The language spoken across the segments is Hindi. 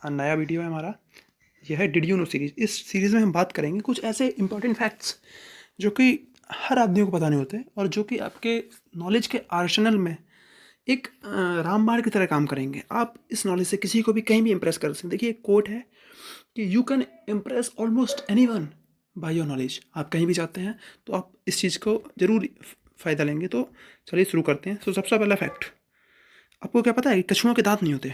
नया वीडियो है हमारा। यह है डिड यू नो सीरीज़। इस सीरीज़ में हम बात करेंगे कुछ ऐसे इंपॉर्टेंट फैक्ट्स जो कि हर आदमी को पता नहीं होते और जो कि आपके नॉलेज के आर्सेनल में एक रामबाण की तरह काम करेंगे। आप इस नॉलेज से किसी को भी कहीं भी इंप्रेस कर सकते हैं। देखिए, एक कोट है कि you can impress almost anyone by your knowledge. आप कहीं भी जाते हैं तो आप इस चीज़ को ज़रूर फ़ायदा लेंगे। तो चलिए शुरू करते हैं। तो सबसे पहला फैक्ट, आपको क्या पता है कि कछुओं के दांत नहीं होते?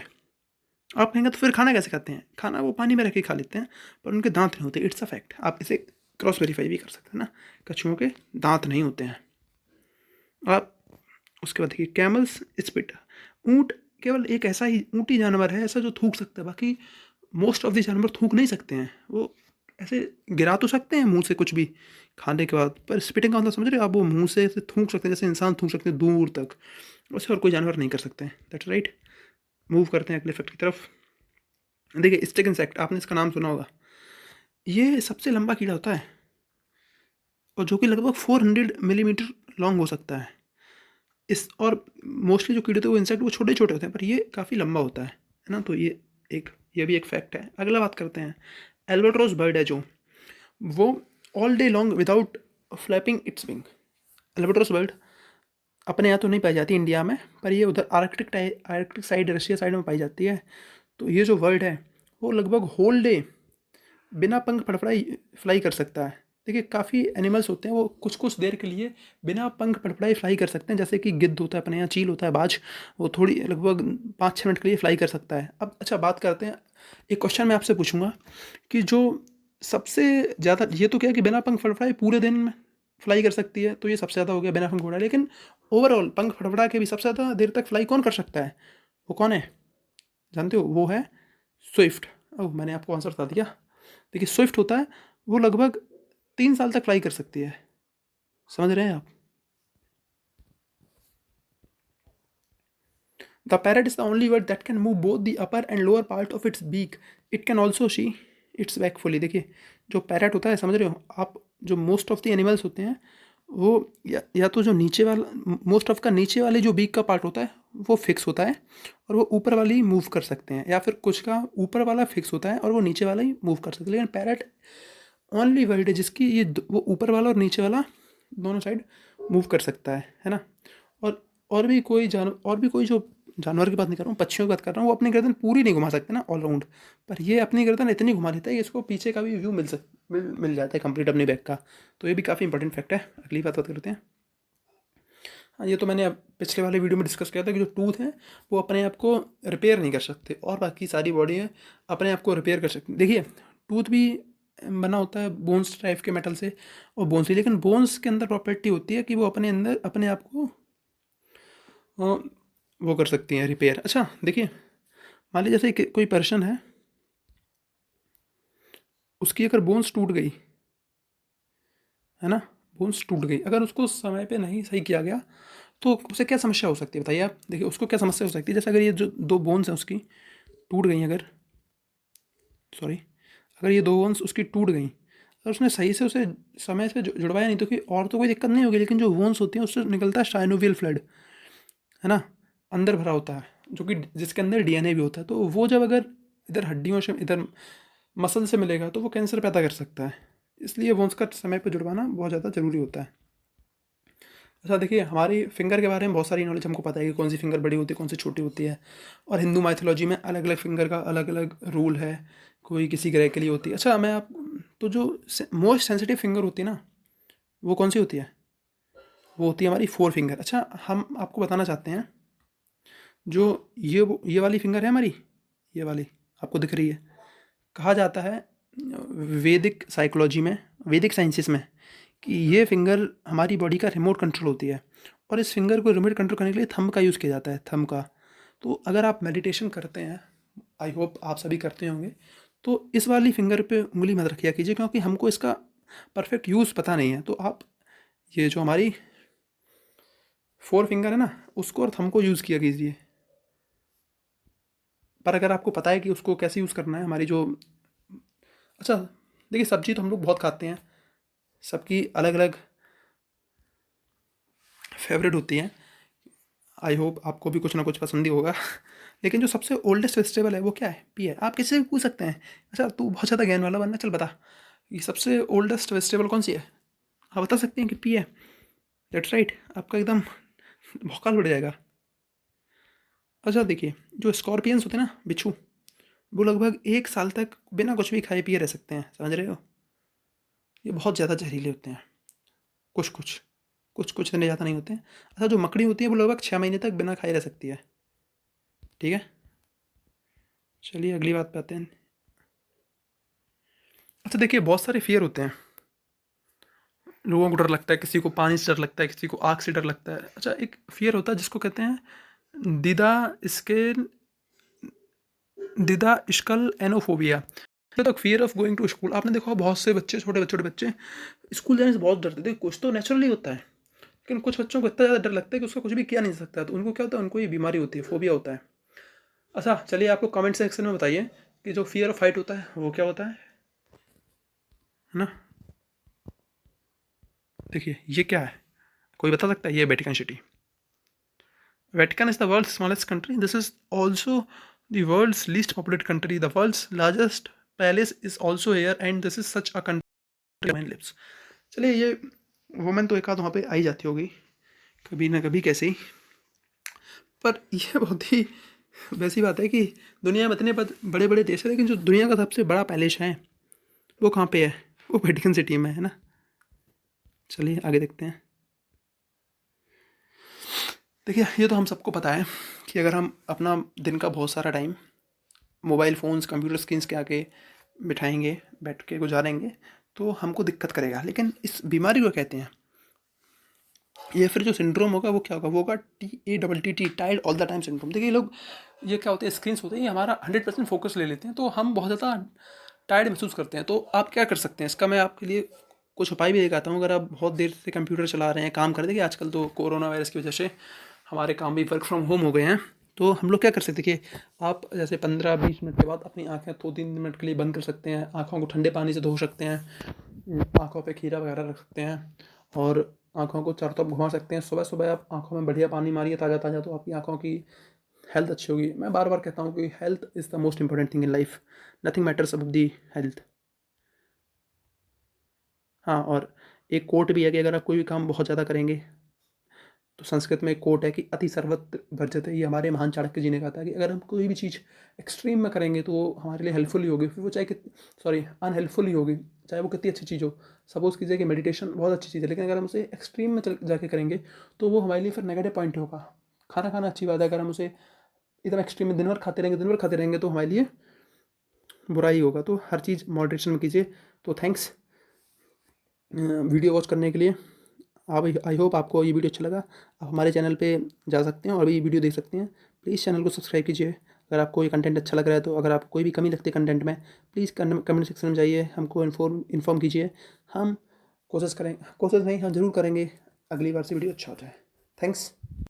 आप कहेंगे तो फिर खाना कैसे खाते हैं? खाना वो पानी में रख के खा लेते हैं, पर उनके दांत नहीं होते। It's a fact. आप इसे क्रॉस वेरीफाई भी कर सकते हैं ना, कछुओं के दांत नहीं होते हैं। आप उसके बाद देखिए, कैमल्स स्पिट। ऊँट केवल एक ऐसा ही ऊँटी जानवर है ऐसा जो थूक सकता है। बाकी मोस्ट ऑफ द जानवर थूक नहीं सकते हैं। वो ऐसे गिरा तो सकते हैं मुंह से कुछ भी खाने के बाद, पर स्पिटिंग का मतलब समझ रहे हो आप? वो मुंह से ऐसे थूक सकते हैं जैसे इंसान थूक सकते हैं दूर तक, वैसे और कोई जानवर नहीं कर सकते हैं। That's right. मूव करते हैं अगले फैक्ट की तरफ। देखिए, स्टिक इंसेक्ट, आपने इसका नाम सुना होगा। ये सबसे लंबा कीड़ा होता है और जो कि लगभग 400 मिलीमीटर लॉन्ग हो सकता है। इस और मोस्टली जो कीड़े होते हैं वो इंसेक्ट वो छोटे छोटे होते हैं, पर ये काफ़ी लंबा होता है ना। तो ये भी एक फैक्ट है। अगला बात करते हैं, एल्बाट्रोस बर्ड है जो वो all day long without flapping its wing. Albatross bird अपने यहाँ तो नहीं पाई जाती इंडिया में, पर ये उधर आर्कटिक साइड, रशिया साइड में पाई जाती है। तो ये जो वर्ड है वो लगभग होल डे बिना पंख फड़फड़ाई फ्लाई कर सकता है। देखिए, काफ़ी एनिमल्स होते हैं वो कुछ कुछ देर के लिए बिना पंख फड़फड़ाई फ्लाई कर सकते हैं। जैसे कि गिद्ध होता है अपने यहाँ, चील होता है, बाज, वो थोड़ी लगभग 5-6 मिनट के लिए फ्लाई कर सकता है। अब अच्छा, बात करते हैं, एक क्वेश्चन मैं आपसे पूछूंगा कि जो सबसे ज़्यादा, ये तो क्या है कि बिना पंख फड़फड़ाए पूरे दिन में फ्लाई कर सकती है, तो ये सबसे ज़्यादा हो गया बिना पंख फड़फड़ाए। लेकिन ओवरऑल पंख फड़फड़ा के भी सबसे ज़्यादा देर तक फ्लाई कौन कर सकता है? वो कौन है जानते हो? वो है स्विफ्ट। ओह, मैंने आपको आंसर बता दिया। देखिए, स्विफ्ट होता है वो लगभग 3 साल तक फ्लाई कर सकती है। समझ रहे हैं आप? The parrot is the only bird that can move both the upper and lower part of its beak. It can also see its back fully. देखिए, जो पैरट होता है, समझ रहे हो आप, जो मोस्ट ऑफ द एनिमल्स होते हैं वो या तो जो नीचे वाला, मोस्ट ऑफ का नीचे वाले जो बीक का पार्ट होता है वो फिक्स होता है और वो ऊपर वाली मूव कर सकते हैं, या फिर कुछ का ऊपर वाला फिक्स होता है और वो नीचे वाला ही मूव कर सकते हैं। लेकिन पैरट ओनली वर्ड है जिसकी वो ऊपर वाला और नीचे वाला दोनों साइड मूव कर सकता है ना। और भी कोई जो जानवर की बात नहीं कर रहा हूँ, पक्षियों की बात कर रहा हूँ, वो अपनी गर्दन पूरी नहीं घुमा सकते ना ऑल राउंड, पर ये अपनी गर्दन इतनी घुमा लेता है कि इसको पीछे का भी व्यू मिल जाता है कंप्लीट अपने बैक का। तो ये भी काफ़ी इंपॉर्टेंट फैक्ट है। अगली बात करते हैं। हाँ, ये तो मैंने अब पिछले वाले वीडियो में डिस्कस किया था कि जो टूथ हैं वो अपने आप को रिपेयर नहीं कर सकते और बाकी सारी बॉडी है अपने आप को रिपेयर कर सकती। देखिए, टूथ भी बना होता है बोन्स टाइप के मेटल से और बोन्स ही, लेकिन बोन्स के अंदर प्रॉपर्टी होती है कि वो अपने अंदर अपने आप को वो कर सकती हैं रिपेयर। अच्छा देखिए, मान लीजिए जैसे कोई पर्सन है, उसकी अगर बोन्स टूट गई है ना, बोन्स टूट गई, अगर उसको समय पे नहीं सही किया गया तो उसे क्या समस्या हो सकती है बताइए आप? देखिए, उसको क्या समस्या हो सकती है, जैसे अगर ये जो 2 बोन्स हैं उसकी टूट गई, अगर सॉरी, अगर ये 2 बोन्स उसकी टूट गई, अगर उसने सही से उसे समय से जुड़वाया नहीं तो और तो कोई दिक्कत नहीं होगी, लेकिन जो बोन्स होती हैं उससे निकलता है साइनोवियल फ्लड, है ना, अंदर भरा होता है, जो कि जिसके अंदर डीएनए भी होता है। तो वो जब अगर इधर हड्डियों से, इधर मसल से मिलेगा तो वो कैंसर पैदा कर सकता है। इसलिए बोन्स का समय पर जुड़वाना बहुत ज़्यादा ज़रूरी होता है। अच्छा देखिए, हमारी फिंगर के बारे में बहुत सारी नॉलेज हमको पता है कि कौन सी फिंगर बड़ी होती है, कौन सी छोटी होती है, और हिंदू माइथोलॉजी में अलग अलग फिंगर का अलग अलग रूल है, कोई किसी ग्रह के लिए होती है। अच्छा, मैं आप तो जो मोस्ट सेंसिटिव फिंगर होती है ना, वो कौन सी होती है? वो होती है हमारी 4 फिंगर। अच्छा, हम आपको बताना चाहते हैं, जो ये वाली फिंगर है हमारी, ये वाली आपको दिख रही है, कहा जाता है वैदिक साइकोलॉजी में, वैदिक साइंसेस में, कि ये फिंगर हमारी बॉडी का रिमोट कंट्रोल होती है और इस फिंगर को रिमोट कंट्रोल करने के लिए थंब का यूज़ किया जाता है, थंब का। तो अगर आप मेडिटेशन करते हैं, आई होप आप सभी करते होंगे, तो इस वाली फिंगर पे उंगली मत रखिया कीजिए, क्योंकि हमको इसका परफेक्ट यूज़ पता नहीं है। तो आप ये जो हमारी 4 फिंगर है ना, उसको और थंब को यूज़ किया कीजिए। पर अगर आपको पता है कि उसको कैसे यूज़ करना है, हमारी जो, अच्छा देखिए, सब्जी तो हम लोग बहुत खाते हैं, सबकी अलग अलग फेवरेट होती हैं। आई होप आपको भी कुछ ना कुछ पसंद ही होगा लेकिन जो सबसे ओल्डेस्ट वेजिटेबल है वो क्या है? पी है। आप किसी से भी पूछ सकते हैं, अच्छा तू बहुत ज़्यादा ज्ञान वाला बनना, चल बता, ये सबसे ओल्डेस्ट वेजिटेबल कौन सी है? आप बता सकते हैं कि पी है। दैट्स राइट, आपका एकदम भौकाल उड़ जाएगा। अच्छा देखिए, जो स्कॉर्पियंस होते हैं ना, बिच्छू, वो लगभग 1 साल तक बिना कुछ भी खाए पिए रह सकते हैं, समझ रहे हो? ये बहुत ज़्यादा जहरीले होते हैं। कुछ-कुछ, कुछ-कुछ इतने ज़्यादा नहीं होते हैं। अच्छा जो मकड़ी होती है वो लगभग 6 महीने तक बिना खाए रह सकती है, ठीक है? चलिए अगली बात पे आते हैं। अच्छा देखिए, बहुत सारे फ़ियर होते हैं। लोगों को डर लगता है, किसी को पानी से डर लगता है, किसी को आग से डर लगता है। अच्छा एक फ़ियर होता है जिसको कहते हैं दिदा स्केल दिदा इश्कल एनोफोबिया। तो fear of going to school, आपने देखा होगा बहुत से बच्चे, छोटे बच्चे स्कूल जाने से बहुत डरते थे। कुछ तो नेचुरली होता है, लेकिन कुछ बच्चों को इतना ज़्यादा डर लगता है कि उसका कुछ भी किया नहीं जा सकता, तो उनको क्या होता है, उनको ये बीमारी होती है, फ़ोबिया होता है। अच्छा चलिए आपको कमेंट सेक्शन में बताइए कि जो फ़ियर ऑफ हाइट होता है वो क्या होता है ना? देखिए ये क्या है, कोई बता सकता है? ये Vatican city. Vatican is the world's smallest country. This is also the world's least populated country. The world's largest palace is also here, and this is such a country where lives. चलिए ये वुमेन तो एक आध वहाँ पे आई जाती होगी कभी ना कभी कैसे ही, पर ये बहुत ही वैसी बात है कि दुनिया में इतने बड़े बड़े देश है, लेकिन जो दुनिया का सबसे बड़ा पैलेस है वो कहाँ पे है? वो वेटिकन सिटी में है ना। चलिए आगे देखते हैं। देखिए ये तो हम सबको पता है कि अगर हम अपना दिन का बहुत सारा time mobile phones, computer screens के आगे बिठाएँगे, बैठ के गुज़ारेंगे, तो हमको दिक्कत करेगा। लेकिन इस बीमारी को कहते हैं, ये फिर जो सिंड्रोम होगा वो क्या होगा? वो होगा TATT, tired all the time syndrome. देखिए लोग, ये क्या होते हैं, स्क्रीन्स होते हैं, ये हमारा 100% फ़ोकस ले लेते हैं, तो हम बहुत ज़्यादा टायर्ड महसूस करते हैं। तो आप क्या कर सकते हैं? इसका मैं आपके लिए कुछ उपाय भी दिखाता हूँ। अगर आप बहुत देर से कंप्यूटर चला रहे हैं, काम कर रहे हैं, देखिए आजकल तो कोरोना वायरस की वजह से हमारे काम भी वर्क फ्रॉम होम हो गए हैं, तो हम लोग क्या कर सकते हैं? देखिए आप जैसे 15-20 मिनट के बाद अपनी आँखें 2-3 मिनट के लिए बंद कर सकते हैं, आँखों को ठंडे पानी से धो सकते हैं, आँखों पे खीरा वगैरह रख सकते हैं और आँखों को चारों तरफ घुमा सकते हैं। सुबह-सुबह आप आँखों में बढ़िया पानी मारिए ताज़ा-ताज़ा, तो आपकी आँखों की हेल्थ अच्छी होगी। मैं बार-बार कहता हूँ कि health is the most important thing in life, nothing matters above the health. हाँ, और एक कोट भी है कि अगर आप कोई भी काम बहुत ज़्यादा करेंगे, तो संस्कृत में एक कोट है कि अति सर्वत्र वर्जते। ये हमारे महान चाणक्य जी ने कहा था कि अगर हम कोई भी चीज़ एक्सट्रीम में करेंगे तो वो हमारे लिए हेल्पफुल ही होगी, फिर वो चाहे कित सॉरी अनहेल्पफुल ही होगी, चाहे वो कितनी अच्छी चीज़ हो। सपोज़ कीजिए कि मेडिटेशन बहुत अच्छी चीज़ है, लेकिन अगर हम उसे एक्सट्रीम में चल जाके करेंगे तो वो हमारे लिए फिर नेगेटिव पॉइंट होगा। खाना खाना अच्छी बात है, अगर हम उसे एकदम एक्सट्रीम में दिन भर खाते रहेंगे तो हमारे लिए बुरा ही होगा। तो हर चीज़ मॉडरेशन में कीजिए। तो थैंक्स वीडियो वॉच करने के लिए। आप आई होप आपको ये वीडियो अच्छा लगा। आप हमारे चैनल पे जा सकते हैं और भी वीडियो देख सकते हैं। प्लीज़ चैनल को सब्सक्राइब कीजिए। अगर आपको ये कंटेंट अच्छा लग रहा है, तो अगर आपको कोई भी कमी लगती है कंटेंट में, प्लीज़ कमेंट सेक्शन में जाइए, हमको इन्फॉर्म कीजिए। हम कोशिश नहीं, हम ज़रूर करेंगे अगली बार से वीडियो अच्छा हो जाए। थैंक्स।